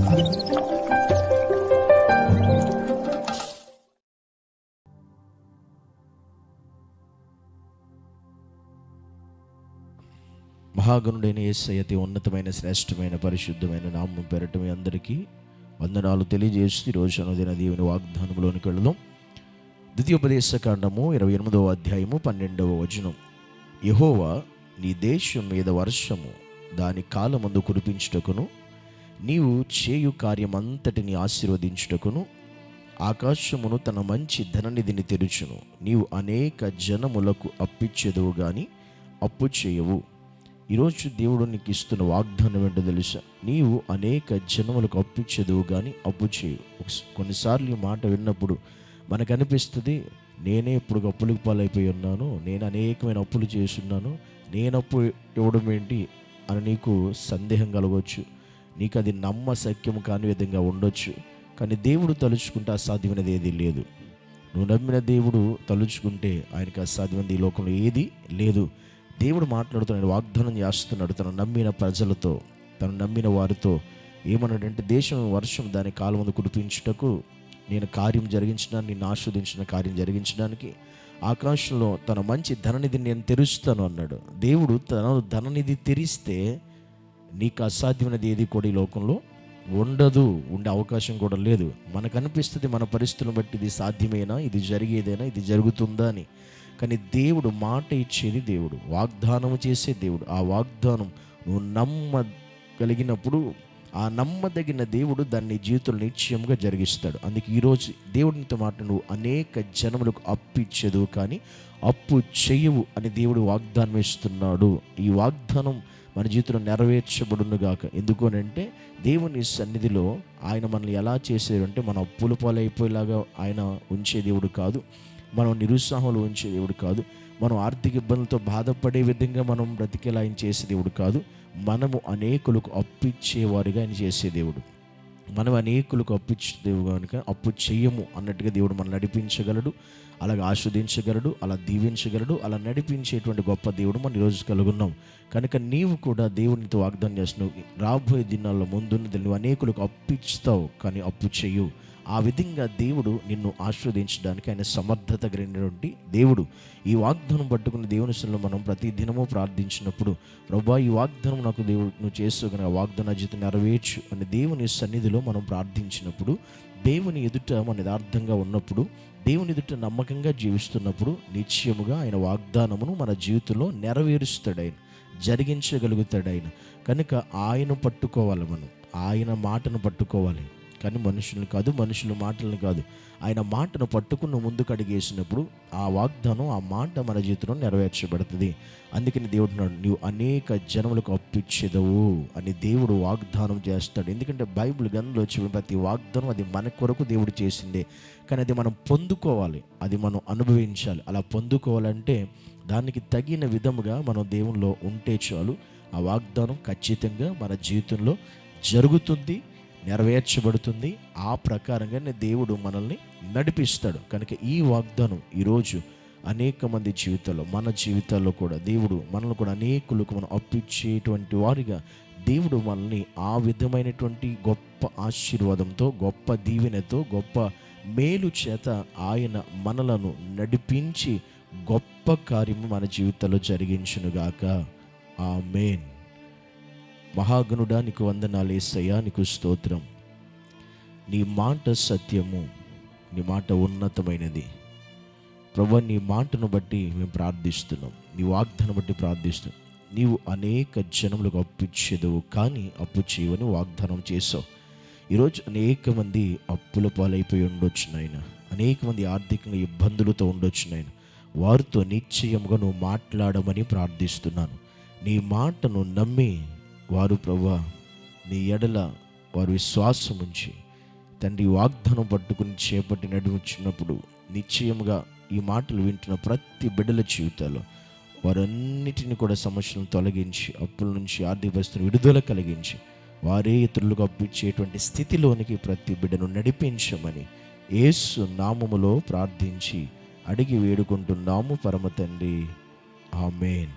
మహాగణుడైన యేసయ్య అతి ఉన్నతమైన శ్రేష్టమైన పరిశుద్ధమైన నామం పేరట మీ అందరికీ వందనాలు తెలియజేస్తూ ఈరోజు అనుదిన దేవుని వాగ్దానంలోనికి వెళదాం. ద్వితీయోపదేశకాండము 28వ అధ్యాయము 12వ వచనం. యెహోవా నీ దేశం మీద వర్షము దాని కాలమందు కురిపించుటకును, నీవు చేయు కార్యమంతటిని ఆశీర్వదించుటకును ఆకాశమును తన మంచి ధననిధిని తెరుచును. నీవు అనేక జనములకు అప్పిచ్చెదవు గాని అప్పు చేయవు. ఈరోజు దేవుడు నీకు ఇస్తున్న వాగ్దానం ఏంటో తెలుసా? నీవు అనేక జనములకు అప్పిచ్చెదవు కానీ అప్పు చేయవు. కొన్నిసార్లు ఈ మాట విన్నప్పుడు మనకు అనిపిస్తుంది, నేనే ఇప్పుడు అప్పులకు పాలైపోయి ఉన్నాను, నేను అనేకమైన అప్పులు చేస్తున్నాను, నేను అప్పు ఇవ్వడం ఏంటి అని నీకు సందేహం కలగవచ్చు. నీకు అది నమ్మశక్యం కాని విధంగా ఉండొచ్చు. కానీ దేవుడు తలుచుకుంటే అసాధ్యమైనది ఏది లేదు. నువ్వు నమ్మిన దేవుడు తలుచుకుంటే ఆయనకు అసాధ్యమైనది ఈ లోకంలో ఏది లేదు. దేవుడు మాట్లాడుతున్నాడు, వాగ్దానం చేస్తున్నాడు తను నమ్మిన ప్రజలతో, తను నమ్మిన వారితో. ఏమన్నాడంటే, దేశం వర్షం దాని కాలం ముందు కురిపించుటకు నేను కార్యం జరిగించడానికి, నిన్ను ఆస్వాదించిన కార్యం జరిగించడానికి ఆకాశంలో తన మంచి ధననిధిని నేను తెరుస్తాను అన్నాడు. దేవుడు తన ధననిధి తెరిస్తే నీకు అసాధ్యమైనది ఏది కూడా ఈ లోకంలో ఉండదు, ఉండే అవకాశం కూడా లేదు. మనకు అనిపిస్తుంది మన పరిస్థితులను బట్టి ఇది సాధ్యమేనా, ఇది జరిగేదేనా, ఇది జరుగుతుందా అని. కానీ దేవుడు మాట ఇచ్చేది దేవుడు, వాగ్దానం చేసే దేవుడు. ఆ వాగ్దానం నువ్వు నమ్మగలిగినప్పుడు ఆ నమ్మదగిన దేవుడు దాన్ని జీవితంలో నిశ్చయంగా జరిగిస్తాడు. అందుకే ఈరోజు దేవుడితో మాట, నువ్వు అనేక జనములకు అప్పిచ్చేదు కానీ అప్పు చెయ్యవు అని దేవుడు వాగ్దానం ఇస్తున్నాడు. ఈ వాగ్దానం మన జీవితంలో నెరవేర్చబడును గాక. ఎందుకు అని అంటే, దేవుని సన్నిధిలో ఆయన మనల్ని ఎలా చేసేది అంటే, మన అప్పుల పాలైపోయేలాగా ఆయన ఉంచే దేవుడు కాదు, మనం నిరుత్సాహంలో ఉంచే దేవుడు కాదు, మనం ఆర్థిక ఇబ్బందులతో బాధపడే విధంగా మనం బ్రతికేలా ఆయన చేసే దేవుడు కాదు. మనము అనేకులకు అప్పిచ్చేవారిగా ఆయన చేసే దేవుడు. మనం అనేకులకు అప్పిచ్చే దేవుడు కనుక అప్పు చెయ్యము అన్నట్టుగా దేవుడు మనం నడిపించగలడు, అలాగే ఆస్వాదించగలడు, అలా దీవించగలడు, అలా నడిపించేటువంటి గొప్ప దేవుడు మనం ఈరోజు కలుగున్నాం. కనుక నీవు కూడా దేవునితో వాగ్దానం చేస్తున్నావు, రాబోయే దినాల్లో ముందున్నది నువ్వు అనేకులకు అప్పిస్తావు కానీ అప్పు చెయ్యు. ఆ విధంగా దేవుడు నిన్ను ఆశీర్వదించడానికి ఆయన సమర్థత కలిగినటువంటి దేవుడు. ఈ వాగ్దానం పట్టుకుని దేవుని సన్నిధిలో మనం ప్రతి దినము ప్రార్థించినప్పుడు, ప్రభువా ఈ వాగ్దానం నాకు దేవుడు నువ్వు చేస్తూ కనుక వాగ్దాన జీవితం నెరవేర్చు అని దేవుని సన్నిధిలో మనం ప్రార్థించినప్పుడు, దేవుని ఎదుట మన యథార్థంగా ఉన్నప్పుడు, దేవుని ఎదుట నమ్మకంగా జీవిస్తున్నప్పుడు నిశ్చయముగా ఆయన వాగ్దానమును మన జీవితంలో నెరవేరుస్తాడు, ఆయన జరిగించగలుగుతాడు ఆయన. కనుక ఆయన పట్టుకోవాలి, మనం ఆయన మాటను పట్టుకోవాలి. కానీ మనుషులను కాదు, మనుషుల మాటలను కాదు, ఆయన మాటను పట్టుకుని ముందుకు అడిగేసినప్పుడు ఆ వాగ్దానం, ఆ మాట మన జీవితంలో నెరవేర్చబడుతుంది. అందుకని దేవుడు అన్నాడు, నీవు అనేక జనములకు అప్పిచ్చేదవు అని దేవుడు వాగ్దానం చేస్తాడు. ఎందుకంటే బైబిల్ గ్రంథంలో వచ్చే ప్రతి వాగ్దానం అది మన కొరకు దేవుడు చేసిందే. కానీ అది మనం పొందుకోవాలి, అది మనం అనుభవించాలి. అలా పొందుకోవాలంటే దానికి తగిన విధముగా మనం దేవునిలో ఉంటే చాలు, ఆ వాగ్దానం ఖచ్చితంగా మన జీవితంలో జరుగుతుంది, నెరవేర్చబడుతుంది. ఆ ప్రకారంగానే దేవుడు మనల్ని నడిపిస్తాడు. కనుక ఈ వాగ్దానం ఈరోజు అనేక మంది జీవితాల్లో, మన జీవితాల్లో కూడా దేవుడు మనల్ని కూడా అనేకులకు మనం అప్పిచ్చేటువంటి వారిగా దేవుడు మనల్ని ఆ విధమైనటువంటి గొప్ప ఆశీర్వాదంతో, గొప్ప దీవెనతో, గొప్ప మేలు చేత ఆయన మనలను నడిపించి గొప్ప కార్యము మన జీవితంలో జరిగించునుగాక. ఆమేన్. మహాగణుడా నీకు వందనాలు యేసయ్యా, నీకు స్తోత్రం. నీ మాట సత్యము, నీ మాట ఉన్నతమైనది. ప్రభువా నీ మాటను బట్టి మేము ప్రార్థిస్తున్నాం, నీ వాగ్దానం బట్టి ప్రార్థిస్తున్నాం. నీవు అనేక జనములకు అప్పిచ్చేదవు కానీ అప్పు చేయవని వాగ్దానం చేసావు. ఈరోజు అనేక మంది అప్పుల పాలైపోయి ఉండొచ్చు నాయన, అనేక మంది ఆర్థికంగా ఇబ్బందులతో ఉండొచ్చు నాయన. వారితో నిశ్చయముగా నువ్వు మాట్లాడమని ప్రార్థిస్తున్నాను. నీ మాటను నమ్మి వారు ప్రభువా నీ ఎడల వారు విశ్వాసం ఉంచి తండ్రి వాగ్దానం పట్టుకుని చేపట్టి నడుచున్నప్పుడు నిశ్చయముగా ఈ మాటలు వింటున్న ప్రతి బిడ్డల జీవితాల్లో వారన్నిటిని కూడా సమస్యలను తొలగించి, అప్పుల నుంచి ఆర్థిక పరిస్థితిని విడుదల కలిగించి, వారే ఇతరులకు అప్పిచ్చేటువంటి స్థితిలోనికి ప్రతి బిడ్డను నడిపించమని యేసు నామములో ప్రార్థించి అడిగి వేడుకుంటున్నాము పరమ తండ్రి. ఆమేన్.